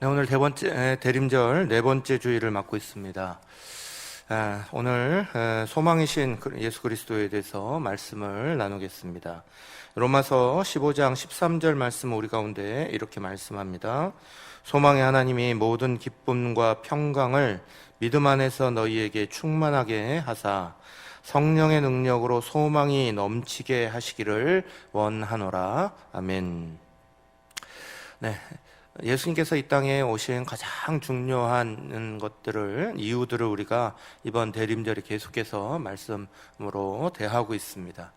네, 오늘 대림절 네 번째 주일을 맡고 있습니다. 오늘 소망이신 예수 그리스도에 대해서 말씀을 나누겠습니다. 로마서 15장 13절 말씀 우리 가운데 이렇게 말씀합니다. 소망의 하나님이 모든 기쁨과 평강을 믿음 안에서 너희에게 충만하게 하사 성령의 능력으로 소망이 넘치게 하시기를 원하노라. 아멘. 네. 예수님께서 이 땅에 오신 가장 중요한 이유들을 우리가 이번 대림절에 계속해서 말씀으로 대하고 있습니다.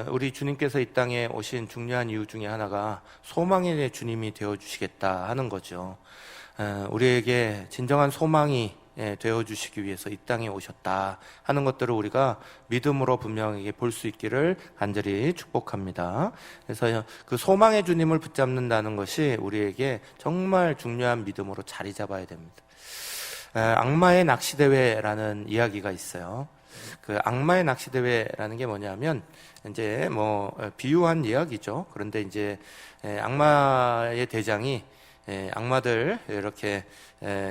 우리 주님께서 이 땅에 오신 중요한 이유 중에 하나가 소망의 주님이 되어주시겠다 하는 거죠. 우리에게 진정한 소망이 되어주시기 위해서 이 땅에 오셨다 하는 것들을 우리가 믿음으로 분명하게 볼 수 있기를 간절히 축복합니다. 그래서 그 소망의 주님을 붙잡는다는 것이 우리에게 정말 중요한 믿음으로 자리 잡아야 됩니다. 악마의 낚시대회라는 이야기가 있어요. 그 악마의 낚시대회라는 게 뭐냐면 이제 비유한 이야기죠. 그런데 이제 악마의 대장이 악마들 이렇게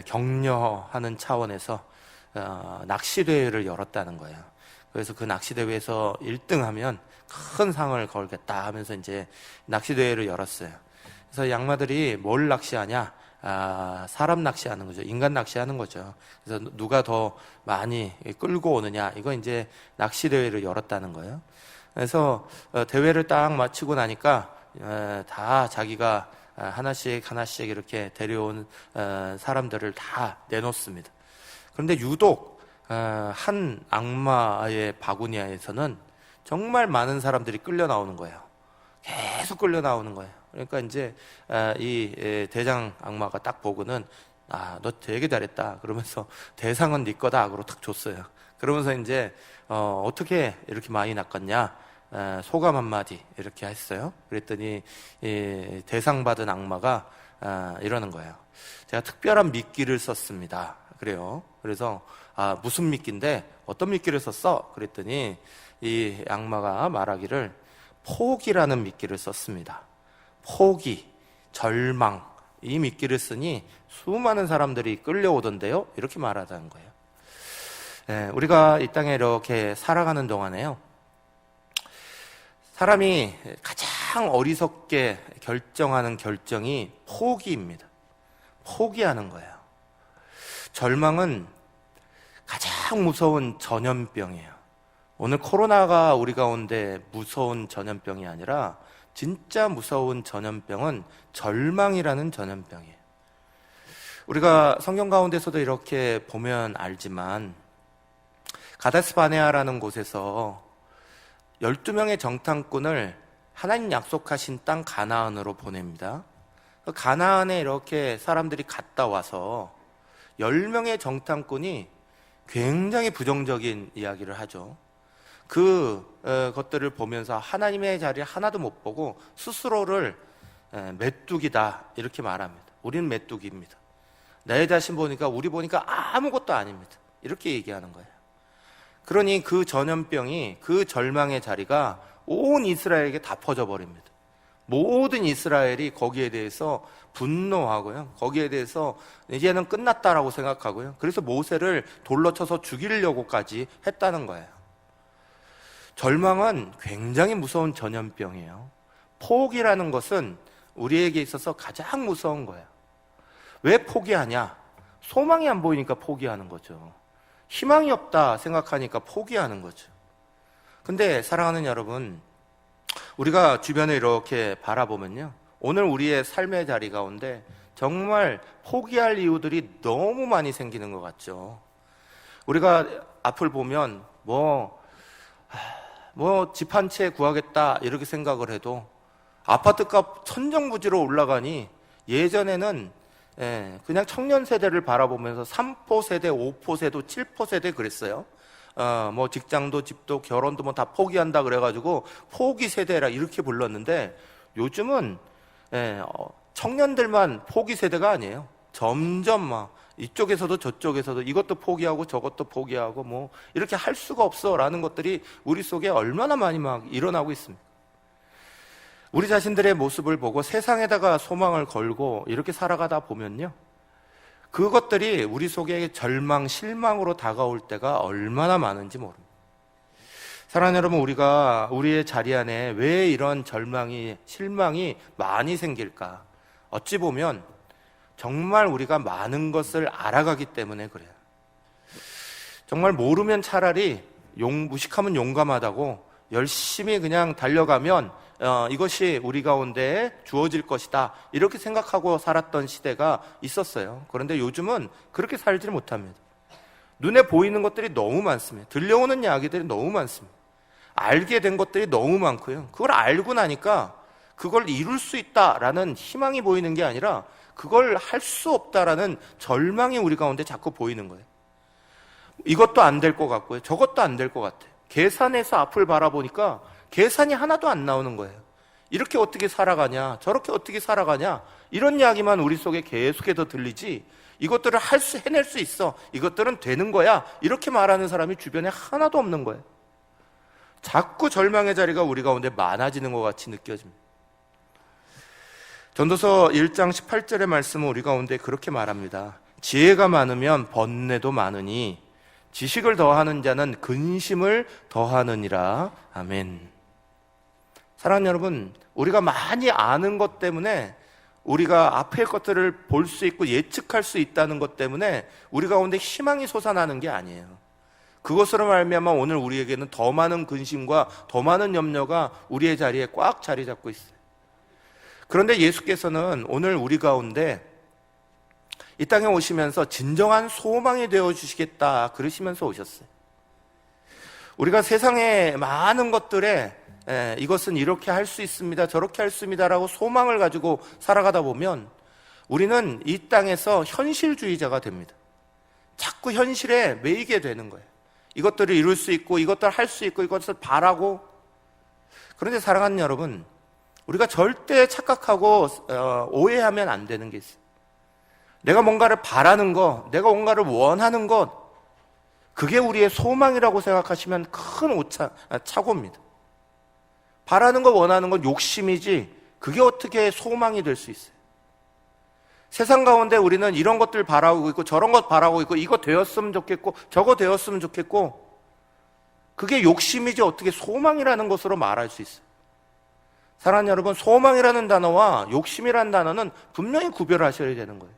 격려하는 차원에서 낚시대회를 열었다는 거예요. 그래서 그 낚시대회에서 1등하면 큰 상을 걸겠다 하면서 이제 낚시대회를 열었어요. 그래서 이 악마들이 뭘 낚시하냐? 사람 낚시하는 거죠. 인간 낚시하는 거죠. 그래서 누가 더 많이 끌고 오느냐? 이거 이제 낚시대회를 열었다는 거예요. 그래서 대회를 딱 마치고 나니까 다 자기가 하나씩 이렇게 데려온 사람들을 다 내놓습니다. 그런데 유독 한 악마의 바구니에서는 정말 많은 사람들이 끌려 나오는 거예요. 계속 끌려 나오는 거예요. 그러니까 이제 이 대장 악마가 딱 보고는 너 되게 잘했다 그러면서 대상은 네 거다 그러고 탁 줬어요. 그러면서 이제 어떻게 이렇게 많이 낚았냐 소감 한마디 이렇게 했어요. 그랬더니 이 대상 받은 악마가 이러는 거예요. 제가 특별한 미끼를 썼습니다. 그래요. 그래서 무슨 미끼인데 어떤 미끼를 썼어? 그랬더니 이 악마가 말하기를 포기라는 미끼를 썼습니다. 포기, 절망 이 미끼를 쓰니 수많은 사람들이 끌려오던데요. 이렇게 말하자는 거예요. 우리가 이 땅에 이렇게 살아가는 동안에요. 사람이 가장 어리석게 결정하는 결정이 포기입니다. 포기하는 거예요. 절망은 가장 무서운 전염병이에요. 오늘 코로나가 우리 가운데 무서운 전염병이 아니라 진짜 무서운 전염병은 절망이라는 전염병이에요. 우리가 성경 가운데서도 이렇게 보면 알지만 가데스 바네아라는 곳에서 12명의 정탐꾼을 하나님 약속하신 땅 가나안으로 보냅니다. 가나안에 이렇게 사람들이 갔다 와서 10명의 정탐꾼이 굉장히 부정적인 이야기를 하죠. 것들을 보면서 하나님의 자리를 하나도 못 보고 스스로를 메뚜기다 이렇게 말합니다. 우리는 메뚜기입니다. 내 자신 보니까 우리 보니까 아무것도 아닙니다. 이렇게 얘기하는 거예요. 그러니 그 전염병이 그 절망의 자리가 온 이스라엘에게 다 퍼져버립니다. 모든 이스라엘이 거기에 대해서 분노하고요. 거기에 대해서 이제는 끝났다라고 생각하고요. 그래서 모세를 돌로 쳐서 죽이려고까지 했다는 거예요. 절망은 굉장히 무서운 전염병이에요. 포기라는 것은 우리에게 있어서 가장 무서운 거예요. 왜 포기하냐? 소망이 안 보이니까 포기하는 거죠. 희망이 없다 생각하니까 포기하는 거죠. 근데 사랑하는 여러분, 우리가 주변에 이렇게 바라보면요, 오늘 우리의 삶의 자리 가운데 정말 포기할 이유들이 너무 많이 생기는 것 같죠. 우리가 앞을 보면 집 한 채 구하겠다 이렇게 생각을 해도 아파트값 천정부지로 올라가니 예전에는 그냥 청년 세대를 바라보면서 3포 세대, 5포 세대, 7포 세대 그랬어요. 직장도 집도 결혼도 다 포기한다 그래가지고 포기 세대라 이렇게 불렀는데 요즘은 청년들만 포기 세대가 아니에요. 점점 이쪽에서도 저쪽에서도 이것도 포기하고 저것도 포기하고 이렇게 할 수가 없어 라는 것들이 우리 속에 얼마나 많이 일어나고 있습니다. 우리 자신들의 모습을 보고 세상에다가 소망을 걸고 이렇게 살아가다 보면요, 그것들이 우리 속에 절망, 실망으로 다가올 때가 얼마나 많은지 모릅니다. 사랑하는 여러분, 우리가 우리의 자리 안에 왜 이런 절망이, 실망이 많이 생길까? 어찌 보면 정말 우리가 많은 것을 알아가기 때문에 그래요. 정말 모르면 차라리 무식하면 용감하다고 열심히 그냥 달려가면 이것이 우리 가운데 주어질 것이다, 이렇게 생각하고 살았던 시대가 있었어요. 그런데 요즘은 그렇게 살지 못합니다. 눈에 보이는 것들이 너무 많습니다. 들려오는 이야기들이 너무 많습니다. 알게 된 것들이 너무 많고요, 그걸 알고 나니까 그걸 이룰 수 있다라는 희망이 보이는 게 아니라 그걸 할 수 없다라는 절망이 우리 가운데 자꾸 보이는 거예요. 이것도 안 될 것 같고요, 저것도 안 될 것 같아요. 계산해서 앞을 바라보니까 계산이 하나도 안 나오는 거예요. 이렇게 어떻게 살아가냐, 저렇게 어떻게 살아가냐, 이런 이야기만 우리 속에 계속해서 들리지, 이것들을 해낼 수 있어, 이것들은 되는 거야, 이렇게 말하는 사람이 주변에 하나도 없는 거예요. 자꾸 절망의 자리가 우리 가운데 많아지는 것 같이 느껴집니다. 전도서 1장 18절의 말씀은 우리 가운데 그렇게 말합니다. 지혜가 많으면 번뇌도 많으니 지식을 더하는 자는 근심을 더하느니라. 아멘. 사랑하는 여러분, 우리가 많이 아는 것 때문에, 우리가 앞의 것들을 볼 수 있고 예측할 수 있다는 것 때문에 우리 가운데 희망이 솟아나는 게 아니에요. 그것으로 말미암아 오늘 우리에게는 더 많은 근심과 더 많은 염려가 우리의 자리에 꽉 자리 잡고 있어요. 그런데 예수께서는 오늘 우리 가운데 이 땅에 오시면서 진정한 소망이 되어주시겠다 그러시면서 오셨어요. 우리가 세상의 많은 것들에 이것은 이렇게 할 수 있습니다, 저렇게 할 수 있습니다라고 소망을 가지고 살아가다 보면 우리는 이 땅에서 현실주의자가 됩니다. 자꾸 현실에 매이게 되는 거예요. 이것들을 이룰 수 있고, 이것들을 할 수 있고, 이것을 바라고. 그런데 사랑하는 여러분, 우리가 절대 착각하고 오해하면 안 되는 게 있어요. 내가 뭔가를 바라는 것, 내가 뭔가를 원하는 것, 그게 우리의 소망이라고 생각하시면 큰 착오입니다. 바라는 것, 원하는 것 욕심이지, 그게 어떻게 소망이 될 수 있어요? 세상 가운데 우리는 이런 것들 바라고 있고, 저런 것 바라고 있고, 이거 되었으면 좋겠고, 저거 되었으면 좋겠고, 그게 욕심이지 어떻게 소망이라는 것으로 말할 수 있어요? 사랑하는 여러분, 소망이라는 단어와 욕심이라는 단어는 분명히 구별하셔야 되는 거예요.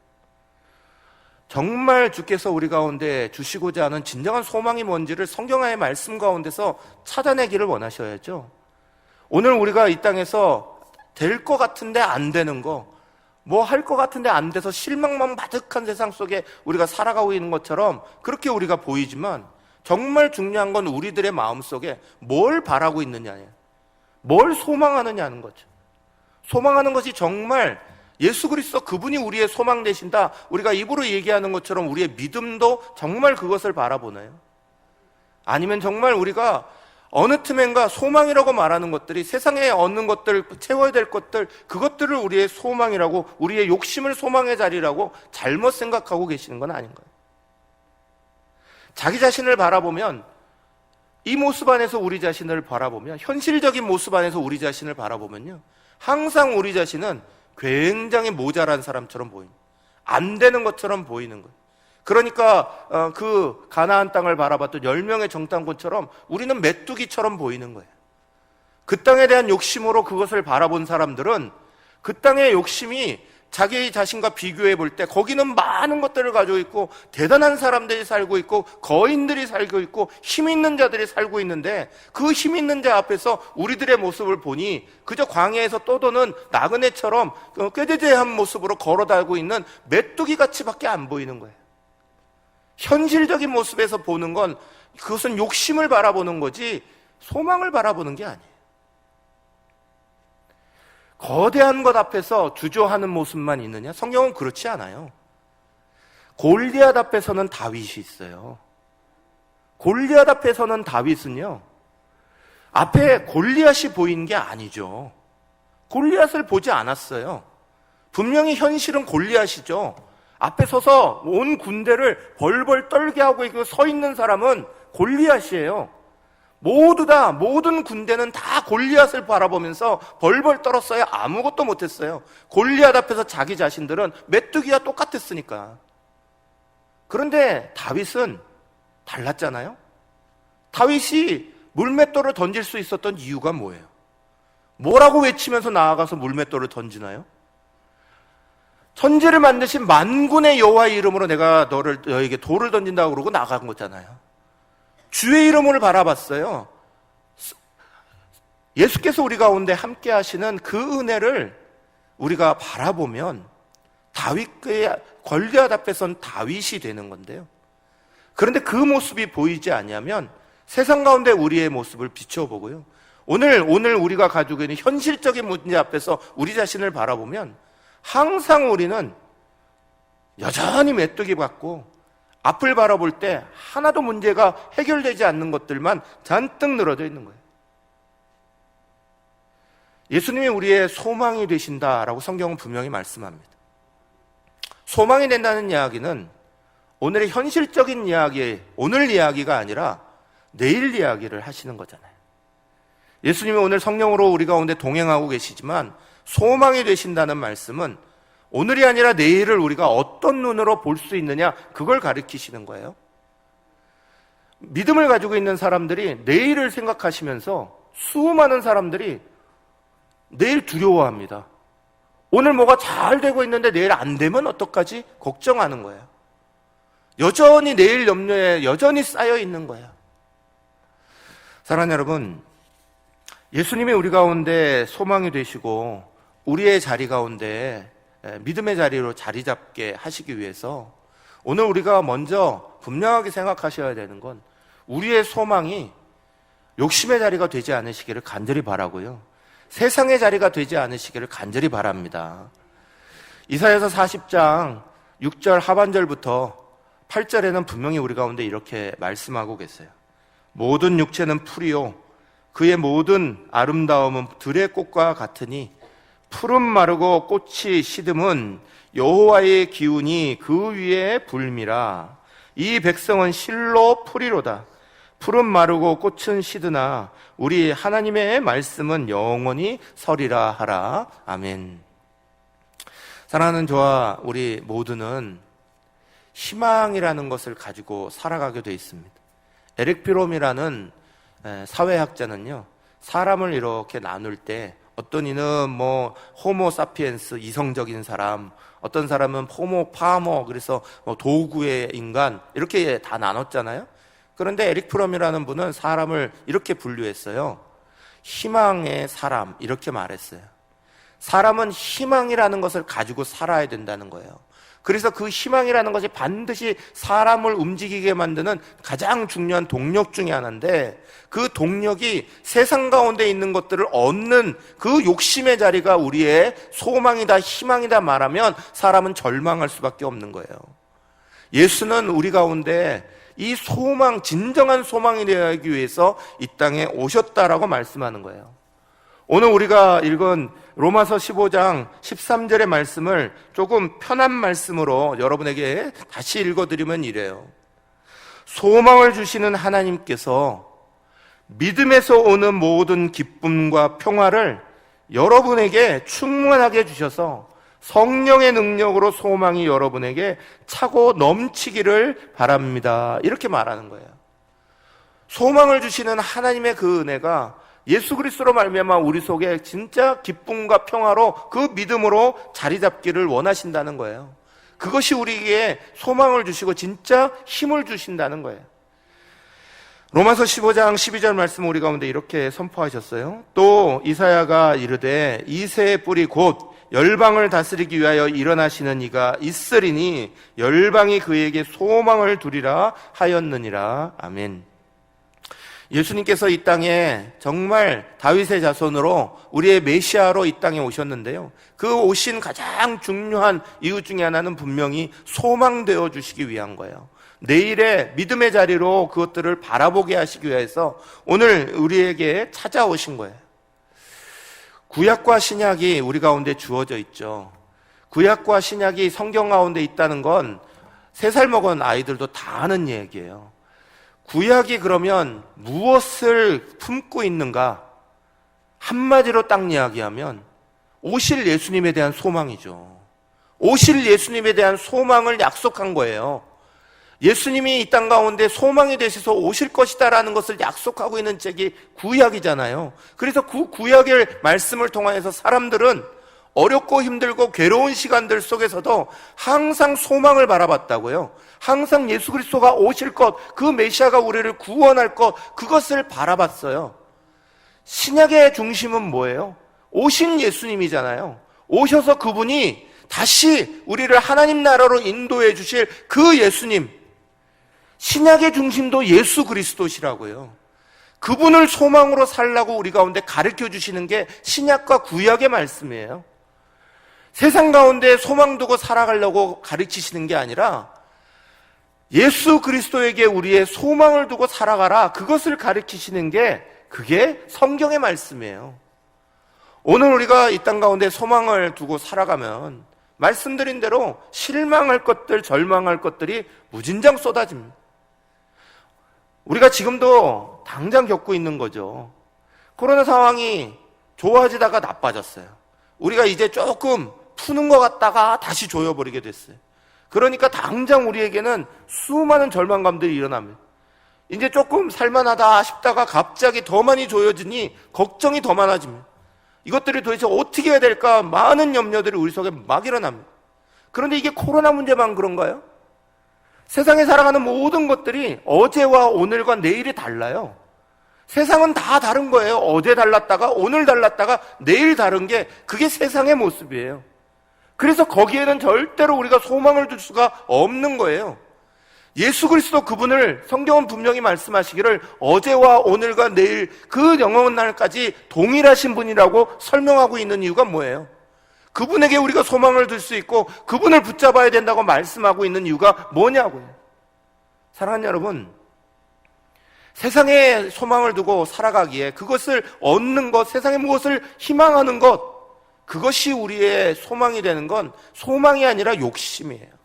정말 주께서 우리 가운데 주시고자 하는 진정한 소망이 뭔지를 성경의 말씀 가운데서 찾아내기를 원하셔야죠. 오늘 우리가 이 땅에서 될 것 같은데 안 되는 거, 뭐 할 것 같은데 안 돼서 실망만 가득한 세상 속에 우리가 살아가고 있는 것처럼 그렇게 우리가 보이지만, 정말 중요한 건 우리들의 마음속에 뭘 바라고 있느냐예요. 뭘 소망하느냐는 거죠. 소망하는 것이 정말 예수 그리스도 그분이 우리의 소망 되신다, 우리가 입으로 얘기하는 것처럼 우리의 믿음도 정말 그것을 바라보나요? 아니면 정말 우리가 어느 틈엔가 소망이라고 말하는 것들이 세상에 얻는 것들, 채워야 될 것들, 그것들을 우리의 소망이라고, 우리의 욕심을 소망의 자리라고 잘못 생각하고 계시는 건 아닌가요? 자기 자신을 바라보면, 이 모습 안에서 우리 자신을 바라보면, 현실적인 모습 안에서 우리 자신을 바라보면요, 항상 우리 자신은 굉장히 모자란 사람처럼 보입니다. 안 되는 것처럼 보이는 거예요. 그러니까 그 가나안 땅을 바라봤던 10명의 정탐꾼처럼 우리는 메뚜기처럼 보이는 거예요. 그 땅에 대한 욕심으로 그것을 바라본 사람들은 그 땅의 욕심이 자기 자신과 비교해 볼 때 거기는 많은 것들을 가지고 있고, 대단한 사람들이 살고 있고, 거인들이 살고 있고, 힘 있는 자들이 살고 있는데, 그 힘 있는 자 앞에서 우리들의 모습을 보니 그저 광야에서 떠도는 나그네처럼 꾀대대한 모습으로 걸어다니고 있는 메뚜기같이밖에 안 보이는 거예요. 현실적인 모습에서 보는 건 그것은 욕심을 바라보는 거지 소망을 바라보는 게 아니에요. 거대한 것 앞에서 주저하는 모습만 있느냐? 성경은 그렇지 않아요. 골리앗 앞에서는 다윗이 있어요. 골리앗 앞에서는 다윗은요, 앞에 골리앗이 보인 게 아니죠. 골리앗을 보지 않았어요. 분명히 현실은 골리앗이죠. 앞에 서서 온 군대를 벌벌 떨게 하고 서 있는 사람은 골리앗이에요. 모든 군대는 다 골리앗을 바라보면서 벌벌 떨었어요. 아무것도 못했어요. 골리앗 앞에서 자기 자신들은 메뚜기와 똑같았으니까. 그런데 다윗은 달랐잖아요. 다윗이 물맷돌을 던질 수 있었던 이유가 뭐예요? 뭐라고 외치면서 나아가서 물맷돌을 던지나요? 천지를 만드신 만군의 여호와의 이름으로 내가 너에게 돌을 던진다고 그러고 나간 거잖아요. 주의 이름을 바라봤어요. 예수께서 우리 가운데 함께 하시는 그 은혜를 우리가 바라보면 다윗의 골리앗 앞에 선 다윗이 되는 건데요. 그런데 그 모습이 보이지 않으면 세상 가운데 우리의 모습을 비춰보고요. 오늘 우리가 가지고 있는 현실적인 문제 앞에서 우리 자신을 바라보면 항상 우리는 여전히 메뚜기 같고 앞을 바라볼 때 하나도 문제가 해결되지 않는 것들만 잔뜩 늘어져 있는 거예요. 예수님이 우리의 소망이 되신다라고 성경은 분명히 말씀합니다. 소망이 된다는 이야기는 오늘의 현실적인 이야기, 오늘 이야기가 아니라 내일 이야기를 하시는 거잖아요. 예수님이 오늘 성령으로 우리 가운데 동행하고 계시지만 소망이 되신다는 말씀은 오늘이 아니라 내일을 우리가 어떤 눈으로 볼 수 있느냐, 그걸 가리키시는 거예요. 믿음을 가지고 있는 사람들이 내일을 생각하시면서 수많은 사람들이 내일 두려워합니다. 오늘 뭐가 잘 되고 있는데 내일 안 되면 어떡하지? 걱정하는 거예요. 여전히 내일 염려에 여전히 쌓여 있는 거예요. 사랑하는 여러분, 예수님이 우리 가운데 소망이 되시고 우리의 자리 가운데 믿음의 자리로 자리 잡게 하시기 위해서 오늘 우리가 먼저 분명하게 생각하셔야 되는 건 우리의 소망이 욕심의 자리가 되지 않으시기를 간절히 바라고요. 세상의 자리가 되지 않으시기를 간절히 바랍니다. 이사야서 40장 6절 하반절부터 8절에는 분명히 우리 가운데 이렇게 말씀하고 계세요. 모든 육체는 풀이요 그의 모든 아름다움은 들의 꽃과 같으니 푸른 마르고 꽃이 시듬은 여호와의 기운이 그 위에 불미라. 이 백성은 실로 풀이로다. 푸른 마르고 꽃은 시드나 우리 하나님의 말씀은 영원히 서리라 하라. 아멘. 사랑하는 저와 우리 모두는 희망이라는 것을 가지고 살아가게 되어 있습니다. 에릭 퓨롬이라는 사회학자는요, 사람을 이렇게 나눌 때 어떤 이는 호모 사피엔스, 이성적인 사람, 어떤 사람은 호모 파머, 그래서 도구의 인간, 이렇게 다 나눴잖아요. 그런데 에릭 퓨롬이라는 분은 사람을 이렇게 분류했어요. 희망의 사람, 이렇게 말했어요. 사람은 희망이라는 것을 가지고 살아야 된다는 거예요. 그래서 그 희망이라는 것이 반드시 사람을 움직이게 만드는 가장 중요한 동력 중에 하나인데, 그 동력이 세상 가운데 있는 것들을 얻는 그 욕심의 자리가 우리의 소망이다, 희망이다 말하면 사람은 절망할 수밖에 없는 거예요. 예수는 우리 가운데 이 소망, 진정한 소망이 되기 위해서 이 땅에 오셨다라고 말씀하는 거예요. 오늘 우리가 읽은 로마서 15장 13절의 말씀을 조금 편한 말씀으로 여러분에게 다시 읽어드리면 이래요. 소망을 주시는 하나님께서 믿음에서 오는 모든 기쁨과 평화를 여러분에게 충만하게 주셔서 성령의 능력으로 소망이 여러분에게 차고 넘치기를 바랍니다. 이렇게 말하는 거예요. 소망을 주시는 하나님의 그 은혜가 예수 그리스도로 말미암아 우리 속에 진짜 기쁨과 평화로 그 믿음으로 자리 잡기를 원하신다는 거예요. 그것이 우리에게 소망을 주시고 진짜 힘을 주신다는 거예요. 로마서 15장 12절 말씀 우리 가운데 이렇게 선포하셨어요. 또 이사야가 이르되 이새의 뿌리 곧 열방을 다스리기 위하여 일어나시는 이가 있으리니 열방이 그에게 소망을 두리라 하였느니라. 아멘. 예수님께서 이 땅에 정말 다윗의 자손으로 우리의 메시아로 이 땅에 오셨는데요, 그 오신 가장 중요한 이유 중에 하나는 분명히 소망되어 주시기 위한 거예요. 내일의 믿음의 자리로 그것들을 바라보게 하시기 위해서 오늘 우리에게 찾아오신 거예요. 구약과 신약이 우리 가운데 주어져 있죠. 구약과 신약이 성경 가운데 있다는 건 3살 먹은 아이들도 다 아는 얘기예요. 구약이 그러면 무엇을 품고 있는가? 한마디로 딱 이야기하면 오실 예수님에 대한 소망이죠. 오실 예수님에 대한 소망을 약속한 거예요. 예수님이 이 땅 가운데 소망이 되셔서 오실 것이다라는 것을 약속하고 있는 책이 구약이잖아요. 그래서 그 구약의 말씀을 통하여서 사람들은 어렵고 힘들고 괴로운 시간들 속에서도 항상 소망을 바라봤다고요. 항상 예수 그리스도가 오실 것, 그 메시아가 우리를 구원할 것, 그것을 바라봤어요. 신약의 중심은 뭐예요? 오신 예수님이잖아요. 오셔서 그분이 다시 우리를 하나님 나라로 인도해 주실 그 예수님, 신약의 중심도 예수 그리스도시라고요. 그분을 소망으로 살라고 우리 가운데 가르쳐 주시는 게 신약과 구약의 말씀이에요. 세상 가운데 소망 두고 살아가려고 가르치시는 게 아니라 예수 그리스도에게 우리의 소망을 두고 살아가라, 그것을 가르치시는 게 그게 성경의 말씀이에요. 오늘 우리가 이 땅 가운데 소망을 두고 살아가면 말씀드린 대로 실망할 것들, 절망할 것들이 무진장 쏟아집니다. 우리가 지금도 당장 겪고 있는 거죠. 코로나 상황이 좋아지다가 나빠졌어요. 우리가 이제 조금 푸는 것 같다가 다시 조여버리게 됐어요. 그러니까 당장 우리에게는 수많은 절망감들이 일어납니다. 이제 조금 살만하다 싶다가 갑자기 더 많이 조여지니 걱정이 더 많아집니다. 이것들이 도대체 어떻게 해야 될까, 많은 염려들이 우리 속에 막 일어납니다. 그런데 이게 코로나 문제만 그런가요? 세상에 살아가는 모든 것들이 어제와 오늘과 내일이 달라요. 세상은 다 다른 거예요. 어제 달랐다가 오늘 달랐다가 내일 다른 게 그게 세상의 모습이에요. 그래서 거기에는 절대로 우리가 소망을 둘 수가 없는 거예요. 예수 그리스도 그분을 성경은 분명히 말씀하시기를 어제와 오늘과 내일 그 영원한 날까지 동일하신 분이라고 설명하고 있는 이유가 뭐예요? 그분에게 우리가 소망을 둘 수 있고 그분을 붙잡아야 된다고 말씀하고 있는 이유가 뭐냐고요. 사랑하는 여러분, 세상에 소망을 두고 살아가기에 그것을 얻는 것, 세상에 무엇을 희망하는 것, 그것이 우리의 소망이 되는 건 소망이 아니라 욕심이에요.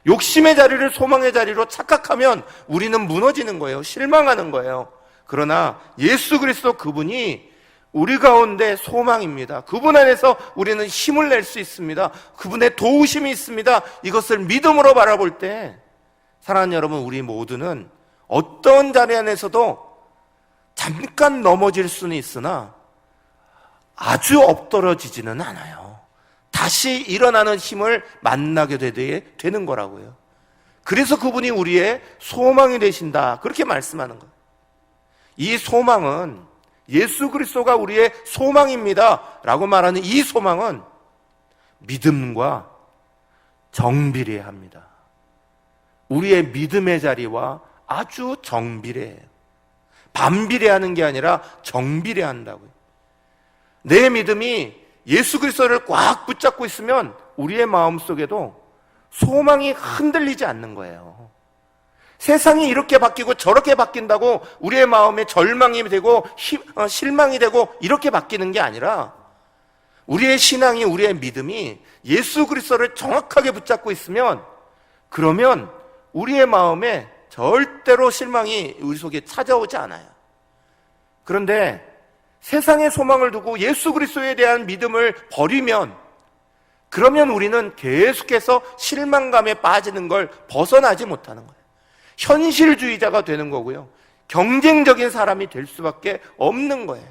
욕심의 자리를 소망의 자리로 착각하면 우리는 무너지는 거예요. 실망하는 거예요. 그러나 예수 그리스도 그분이 우리 가운데 소망입니다. 그분 안에서 우리는 힘을 낼 수 있습니다. 그분의 도우심이 있습니다. 이것을 믿음으로 바라볼 때 사랑하는 여러분, 우리 모두는 어떤 자리 안에서도 잠깐 넘어질 수는 있으나 아주 엎드러지지는 않아요. 다시 일어나는 힘을 만나게 되는 거라고요. 그래서 그분이 우리의 소망이 되신다, 그렇게 말씀하는 거예요. 이 소망은 예수 그리스도가 우리의 소망입니다 라고 말하는 이 소망은 믿음과 정비례해야 합니다. 우리의 믿음의 자리와 아주 정비례해요. 반비례하는 게 아니라 정비례한다고요. 내 믿음이 예수 그리스도를 꽉 붙잡고 있으면 우리의 마음속에도 소망이 흔들리지 않는 거예요. 세상이 이렇게 바뀌고 저렇게 바뀐다고 우리의 마음에 절망이 되고 실망이 되고 이렇게 바뀌는 게 아니라 우리의 신앙이, 우리의 믿음이 예수 그리스도를 정확하게 붙잡고 있으면, 그러면 우리의 마음에 절대로 실망이 우리 속에 찾아오지 않아요. 그런데 세상의 소망을 두고 예수 그리스도에 대한 믿음을 버리면, 그러면 우리는 계속해서 실망감에 빠지는 걸 벗어나지 못하는 거예요. 현실주의자가 되는 거고요. 경쟁적인 사람이 될 수밖에 없는 거예요.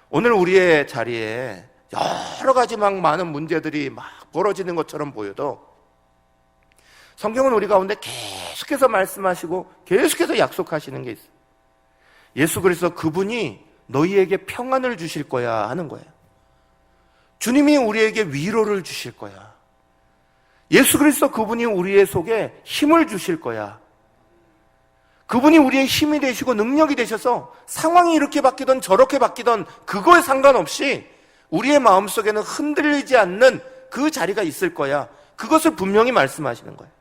오늘 우리의 자리에 여러 가지 막 많은 문제들이 막 벌어지는 것처럼 보여도 성경은 우리 가운데 계속해서 말씀하시고 계속해서 약속하시는 게 있어요. 예수 그리스도 그분이 너희에게 평안을 주실 거야 하는 거예요. 주님이 우리에게 위로를 주실 거야. 예수 그리스도 그분이 우리의 속에 힘을 주실 거야. 그분이 우리의 힘이 되시고 능력이 되셔서 상황이 이렇게 바뀌던 저렇게 바뀌던 그거에 상관없이 우리의 마음속에는 흔들리지 않는 그 자리가 있을 거야. 그것을 분명히 말씀하시는 거예요.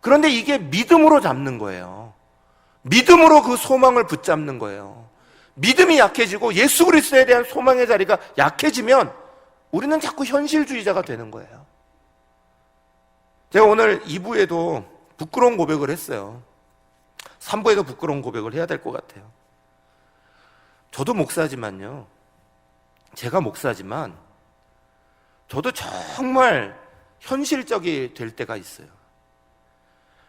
그런데 이게 믿음으로 잡는 거예요. 믿음으로 그 소망을 붙잡는 거예요. 믿음이 약해지고 예수 그리스도에 대한 소망의 자리가 약해지면 우리는 자꾸 현실주의자가 되는 거예요. 제가 오늘 2부에도 부끄러운 고백을 했어요. 3부에도 부끄러운 고백을 해야 될 것 같아요. 저도 목사지만요, 제가 목사지만 저도 정말 현실적이 될 때가 있어요.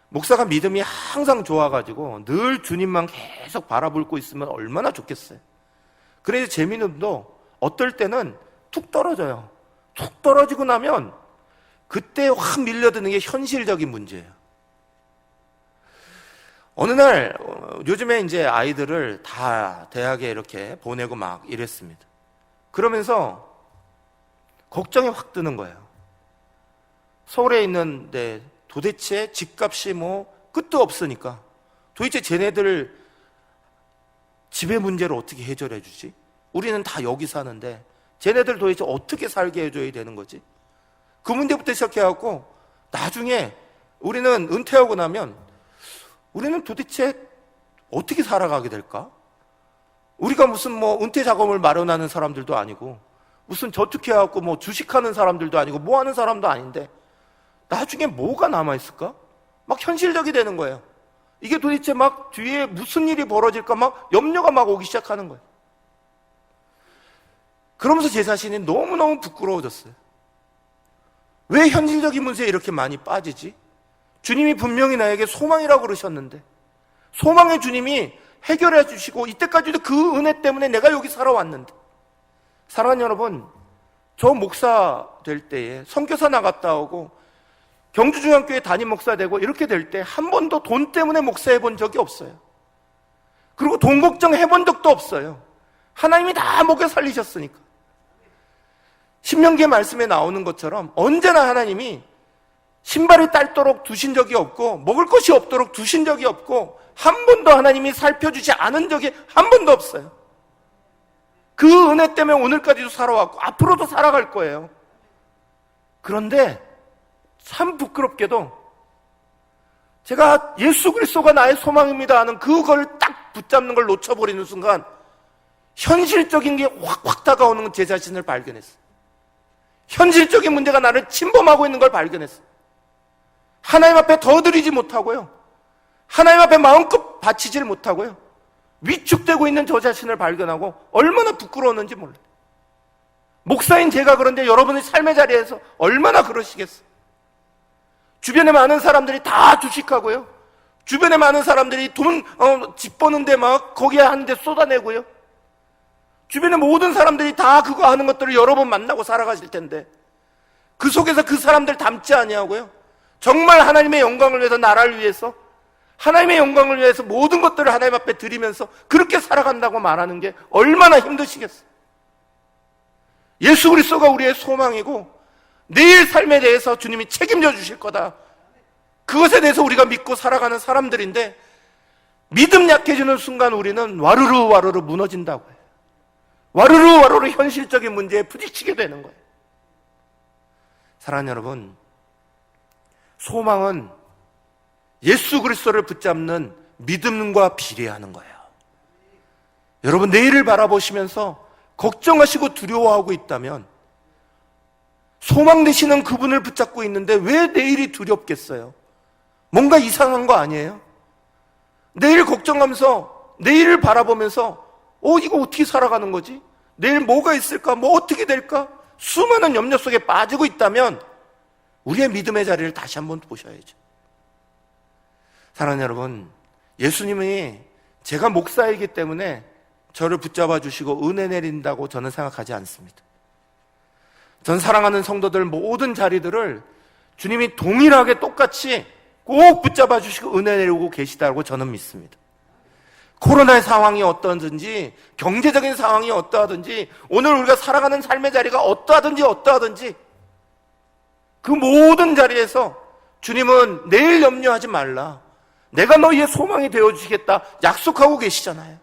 목사가 믿음이 항상 좋아가지고 늘 주님만 계속 바라보고 있으면 얼마나 좋겠어요. 그래서 제 믿음도 어떨 때는 툭 떨어져요. 툭 떨어지고 나면 그때 확 밀려드는 게 현실적인 문제예요. 어느 날 요즘에 이제 아이들을 다 대학에 이렇게 보내고 막 이랬습니다. 그러면서 걱정이 확 드는 거예요. 서울에 있는데 도대체 집값이 뭐 끝도 없으니까 도대체 쟤네들 집의 문제를 어떻게 해결해 주지? 우리는 다 여기 사는데 쟤네들 도대체 어떻게 살게 해줘야 되는 거지? 그 문제부터 시작해갖고 나중에 우리는 은퇴하고 나면 우리는 도대체 어떻게 살아가게 될까? 우리가 무슨 뭐 은퇴 자금을 마련하는 사람들도 아니고 무슨 저축해갖고 뭐 주식하는 사람들도 아니고 뭐 하는 사람도 아닌데 나중에 뭐가 남아있을까? 막 현실적이 되는 거예요. 이게 도대체 막 뒤에 무슨 일이 벌어질까 막 염려가 막 오기 시작하는 거예요. 그러면서 제 자신이 너무너무 부끄러워졌어요. 왜 현실적인 문제에 이렇게 많이 빠지지? 주님이 분명히 나에게 소망이라고 그러셨는데 소망의 주님이 해결해 주시고 이때까지도 그 은혜 때문에 내가 여기 살아왔는데, 사랑하는 여러분, 저 목사 될 때에 선교사 나갔다 오고 경주중앙교회 담임 목사 되고 이렇게 될 때 한 번도 돈 때문에 목사해 본 적이 없어요. 그리고 돈 걱정 해본 적도 없어요. 하나님이 다 먹여 살리셨으니까. 신명기의 말씀에 나오는 것처럼 언제나 하나님이 신발이 딸도록 두신 적이 없고 먹을 것이 없도록 두신 적이 없고 한 번도 하나님이 살펴주지 않은 적이 한 번도 없어요. 그 은혜 때문에 오늘까지도 살아왔고 앞으로도 살아갈 거예요. 그런데 참 부끄럽게도 제가 예수 그리스도가 나의 소망입니다 하는 그걸 딱 붙잡는 걸 놓쳐버리는 순간 현실적인 게 확확 다가오는 제 자신을 발견했어요. 현실적인 문제가 나를 침범하고 있는 걸 발견했어요. 하나님 앞에 더 드리지 못하고요, 하나님 앞에 마음껏 바치질 못하고요, 위축되고 있는 저 자신을 발견하고 얼마나 부끄러웠는지 몰라요. 목사인 제가 그런데 여러분의 삶의 자리에서 얼마나 그러시겠어요? 주변에 많은 사람들이 다 주식하고요, 주변에 많은 사람들이 돈 집 버는데 막 거기에 하는데 쏟아내고요, 주변에 모든 사람들이 다 그거 하는 것들을 여러 번 만나고 살아가실 텐데 그 속에서 그 사람들 닮지 아니하고요, 정말 하나님의 영광을 위해서, 나라를 위해서, 하나님의 영광을 위해서 모든 것들을 하나님 앞에 드리면서 그렇게 살아간다고 말하는 게 얼마나 힘드시겠어요. 예수 그리스도가 우리의 소망이고 내일 삶에 대해서 주님이 책임져 주실 거다, 그것에 대해서 우리가 믿고 살아가는 사람들인데 믿음 약해지는 순간 우리는 와르르 무너진다고 해요. 와르르 현실적인 문제에 부딪히게 되는 거예요. 사랑하는 여러분, 소망은 예수 그리스도를 붙잡는 믿음과 비례하는 거예요. 여러분, 내일을 바라보시면서 걱정하시고 두려워하고 있다면 소망 되시는 그분을 붙잡고 있는데 왜 내일이 두렵겠어요? 뭔가 이상한 거 아니에요? 내일 걱정하면서, 내일을 바라보면서 이거 어떻게 살아가는 거지? 내일 뭐가 있을까? 뭐 어떻게 될까? 수많은 염려 속에 빠지고 있다면 우리의 믿음의 자리를 다시 한번 보셔야죠. 사랑하는 여러분, 예수님이 제가 목사이기 때문에 저를 붙잡아 주시고 은혜 내린다고 저는 생각하지 않습니다. 전 사랑하는 성도들 모든 자리들을 주님이 동일하게 똑같이 꼭 붙잡아 주시고 은혜 내리고 계시다고 저는 믿습니다. 코로나의 상황이 어떠하든지, 경제적인 상황이 어떠하든지, 오늘 우리가 살아가는 삶의 자리가 어떠하든지 그 모든 자리에서 주님은 내일 염려하지 말라, 내가 너희의 소망이 되어주시겠다 약속하고 계시잖아요.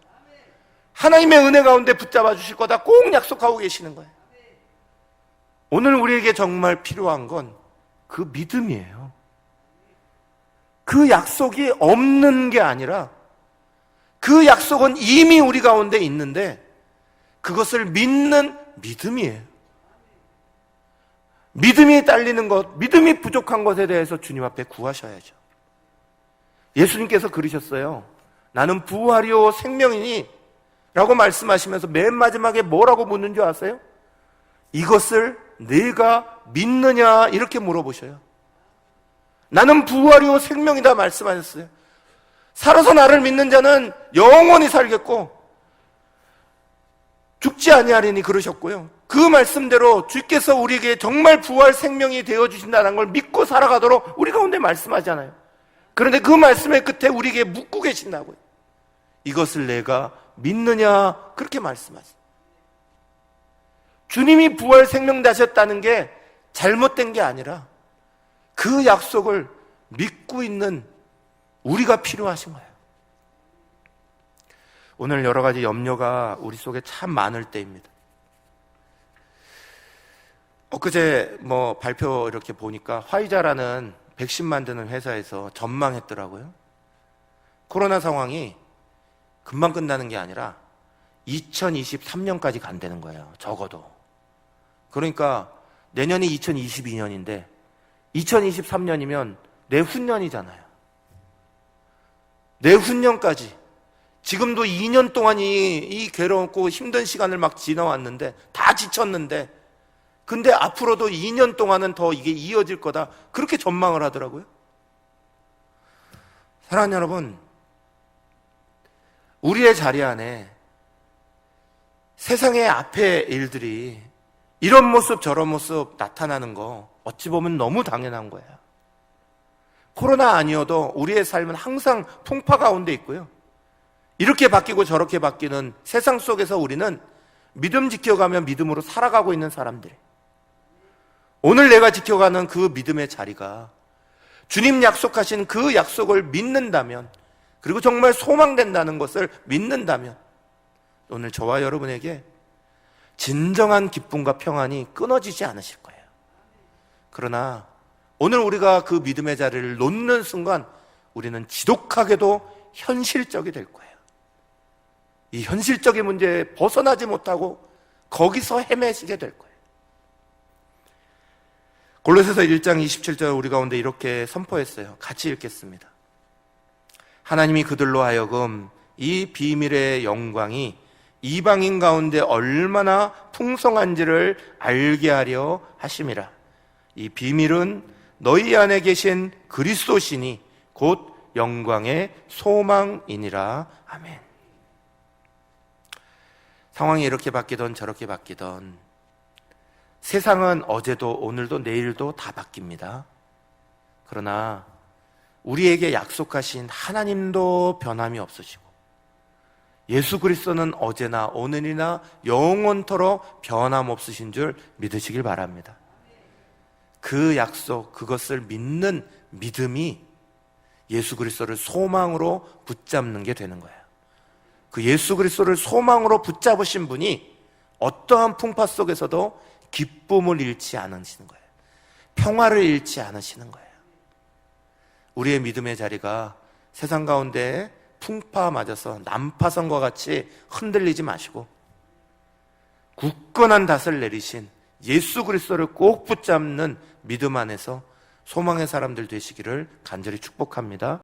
하나님의 은혜 가운데 붙잡아 주실 거다 꼭 약속하고 계시는 거예요. 오늘 우리에게 정말 필요한 건 그 믿음이에요. 그 약속이 없는 게 아니라 그 약속은 이미 우리 가운데 있는데 그것을 믿는 믿음이에요. 믿음이 딸리는 것, 믿음이 부족한 것에 대해서 주님 앞에 구하셔야죠. 예수님께서 그러셨어요. 나는 부활이요 생명이니 라고 말씀하시면서 맨 마지막에 뭐라고 묻는 줄 아세요? 이것을 내가 믿느냐 이렇게 물어보셔요. 나는 부활이요 생명이다 말씀하셨어요. 살아서 나를 믿는 자는 영원히 살겠고 죽지 아니하리니 그러셨고요. 그 말씀대로 주께서 우리에게 정말 부활 생명이 되어주신다는 걸 믿고 살아가도록 우리 가운데 말씀하잖아요. 그런데 그 말씀의 끝에 우리에게 묻고 계신다고요. 이것을 내가 믿느냐 그렇게 말씀하세요. 주님이 부활 생명 되셨다는 게 잘못된 게 아니라 그 약속을 믿고 있는 우리가 필요하신 거예요. 오늘 여러 가지 염려가 우리 속에 참 많을 때입니다. 엊그제 발표 이렇게 보니까 화이자라는 백신 만드는 회사에서 전망했더라고요. 코로나 상황이 금방 끝나는 게 아니라 2023년까지 간다는 거예요. 적어도. 그러니까 내년이 2022년인데 2023년이면 내후년이잖아요. 내후년까지 지금도 2년 동안 이 괴롭고 힘든 시간을 막 지나왔는데 다 지쳤는데 근데 앞으로도 2년 동안은 더 이게 이어질 거다 그렇게 전망을 하더라고요. 사랑하는 여러분, 우리의 자리 안에 세상의 앞의 일들이 이런 모습 저런 모습 나타나는 거 어찌 보면 너무 당연한 거예요. 코로나 아니어도 우리의 삶은 항상 풍파 가운데 있고요. 이렇게 바뀌고 저렇게 바뀌는 세상 속에서 우리는 믿음 지켜가며 믿음으로 살아가고 있는 사람들. 오늘 내가 지켜가는 그 믿음의 자리가 주님 약속하신 그 약속을 믿는다면, 그리고 정말 소망된다는 것을 믿는다면 오늘 저와 여러분에게 진정한 기쁨과 평안이 끊어지지 않으실 거예요. 그러나 오늘 우리가 그 믿음의 자리를 놓는 순간 우리는 지독하게도 현실적이 될 거예요. 이 현실적인 문제에 벗어나지 못하고 거기서 헤매시게 될 거예요. 골로새서 1장 27절 우리 가운데 이렇게 선포했어요. 같이 읽겠습니다. 하나님이 그들로 하여금 이 비밀의 영광이 이방인 가운데 얼마나 풍성한지를 알게 하려 하심이라. 이 비밀은 너희 안에 계신 그리스도시니 곧 영광의 소망이니라. 아멘. 상황이 이렇게 바뀌던 저렇게 바뀌던 세상은 어제도 오늘도 내일도 다 바뀝니다. 그러나 우리에게 약속하신 하나님도 변함이 없으시고 예수 그리스도는 어제나 오늘이나 영원토록 변함없으신 줄 믿으시길 바랍니다. 그 약속, 그것을 믿는 믿음이 예수 그리스도를 소망으로 붙잡는 게 되는 거예요. 그 예수 그리스도를 소망으로 붙잡으신 분이 어떠한 풍파 속에서도 기쁨을 잃지 않으시는 거예요. 평화를 잃지 않으시는 거예요. 우리의 믿음의 자리가 세상 가운데 풍파 맞아서 난파선과 같이 흔들리지 마시고 굳건한 닷을 내리신 예수 그리스도를 꼭 붙잡는 믿음 안에서 소망의 사람들 되시기를 간절히 축복합니다.